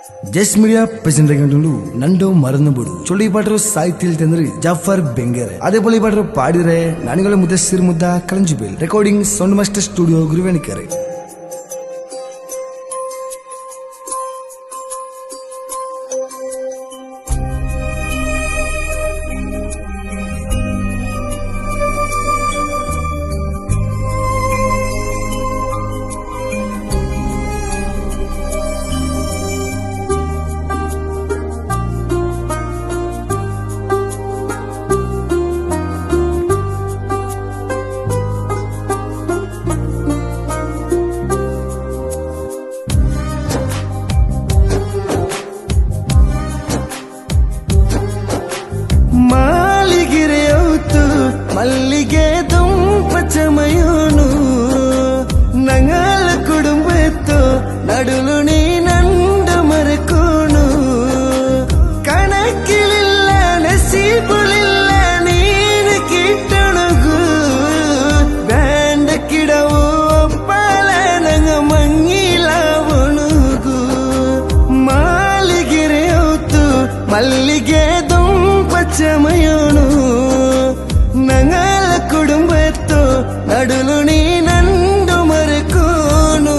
ಜಸ್ media present ಆಗಿಕೊಂಡು ನಂಡು ಮರನ್ನು ಬಿಡು ಚೊಳ್ಳಿ ಪಾಟರು ಸಾಹಿತ್ಯ ತಂದ್ರೆ ಜಾಫರ್ ಬೆಂಗೇರೆ ಅದೇ ಪೊಳಿ ಪಾಟರು ಪಾಡಿದ್ರೆ ನಾನಿಗಳ ಮುದ್ದೆ ಸಿರ್ ಮುದ್ದ ಕಳಂಜಿಬೇಲ್ ರೆಕಾರ್ಡಿಂಗ್ ಸೌಂಡ್ ಮಾಸ್ಟರ್ ಸ್ಟುಡಿಯೋ ಗುರುವೆಣಿಕೆರೆ ಮಲ್ಲಿಗೆ ದುಂಪ ಚಮಯೋನು ನಂಗಲ ಕುಡುಂಬತ್ತು ನಡುಲು ನೀ ನಂಡು ಮರಕೋನು ಕಣಕ್ಕಿಲಿಲ್ಲ ನಸೀಬುಲಿಲ್ಲ ನೀನು ಕಿಟ್ಟಣಗು ಬ್ಯಾಂಡ ಕಿಡವು ಒಪ್ಪಲ ನಂಗ ಮಂಗಿಲ ಒಣಗು ಮಾಲಿಗಿರೆ ಹೊತ್ತು ಮಲ್ಲಿಗೆ ದುಂಪ ಚಮಯೋನು ನಂಗಲ ಕುಡುಂಬತ್ತು ನಡುಲು ನೀ ನಂಡು ಮರಕೋನು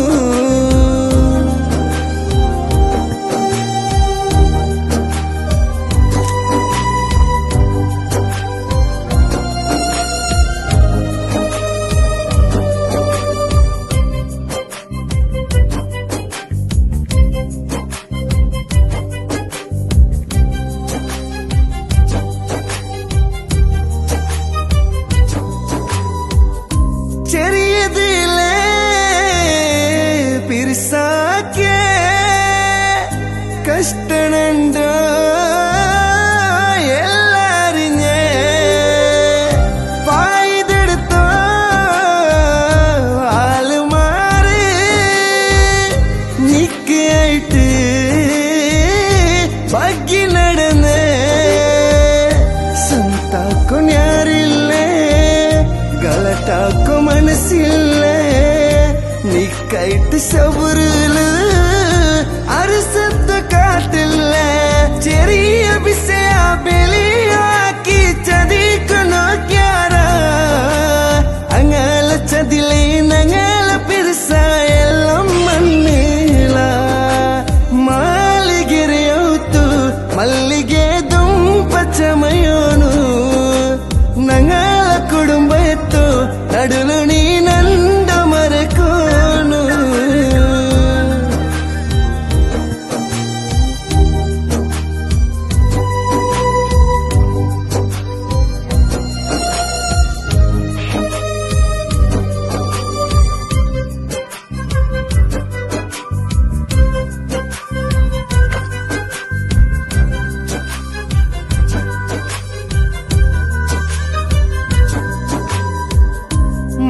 ചെറിയതിലെ പിരിസാക്കിയ കഷ്ടനുണ്ട് എല്ലാരിഞ്ഞ പായതെടുത്തോ ആള് മാറി നിക്കായിട്ട് ബാക്കി നടന്ന് സംതാക്കും ഞാറില്ലേ ಗಲಟಾಕೋ ಮನಸ್ಸಿಲ್ಲ ನೀ ಕೈಟ್ ಸಬುರುಲು ಅರಸತ್ತ ಕಾಟಿಲ್ಲ ಚೆರಿಯ ಬಿಸೆಯ ಬೆಳೆಯಾಕಿ ಚದಿಕು ನೋಕ್ಯಾರ ಅಂಗಲ ಚದಿಲಿ ನಂಗಲ ಪಿರ್ಸ ಎಲ್ಲ ಮಣ್ಣಿಲ ಮಾಲಿಗೆರೆ ಹೊತ್ತು ಮಲ್ಲಿಗೆ ದುಂಪ ಚಮಯೋನು ನಂಗಲ ಕುಡುಂಬ ಎತ್ತು ನಡುಲು ನೀ ನಂಡು ಮರಕೋನು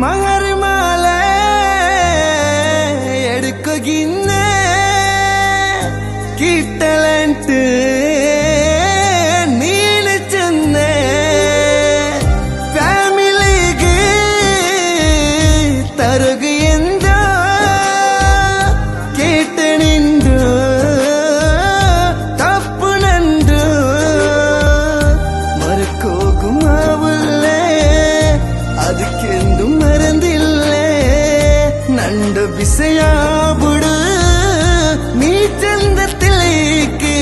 மகர்மால எடுக்குகின்ன கிட்டலன்ட்டு நீனு சொன்ன ಫ್ಯಾಮಿಲಿಗೆ ತರುಗು ಎಂದು ಕೇಟ ನಿಂದು ತಪ್ಪು ನಂದು ಮರಕೋಗು ಮಾವುಲ್ಲೇ ಅದಕ್ಕೆಂದು ಮರಂದಿಲ್ಲೇ ನಂಡು ಬಿಸೆಯ ಬುಡು ನೀ ಚಂದ ತಿಳಿಕೆ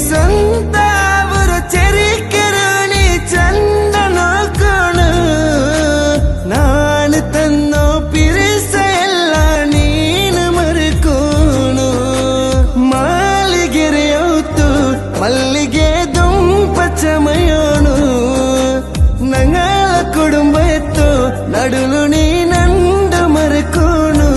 ಸ್ವಂತ ಅವರು ಚೆರಿಕರು ನೀ ಚಂದ ನೋಕೋಣು ನಾನು ತನ್ನೋ ಪಿರಿಸ ಎಲ್ಲ ನೀನು ಮರಕೋಣು ಮಾಲಿಗೆರೆ ಹೊತ್ತು ಮಲ್ಲಿಗೆ ದುಂಪ ಚಮಯೋನು ನಂಗಲ ಕುಡುಂಬ ಎತ್ತು ನಡುಲು ನೀ ನಂಡು ಮರಕೋನು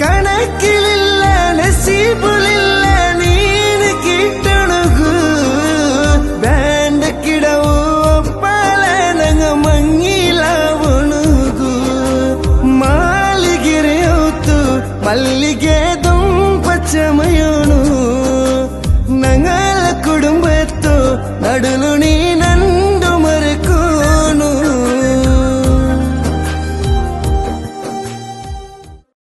ಕಣಕ್ಕಿಲಿಲ್ಲ ನಸೀಬುಲಿಲ್ಲ ನೀನು ಕಿಟ್ಟಣಗು ಬ್ಯಾಂಡ ಕಿಡವು ಒಪ್ಪಲ ನಂಗ ಮಂಗಿಲ ಒಣಗು ಮಾಲಿಗೆರೆ ಹೊತ್ತು ಮಲ್ಲಿಗೆ ದುಂಪ ಚಮಯೋನು ನಂಗಲ ಕುಡುಂಬ ಎತ್ತು ನಡುಲು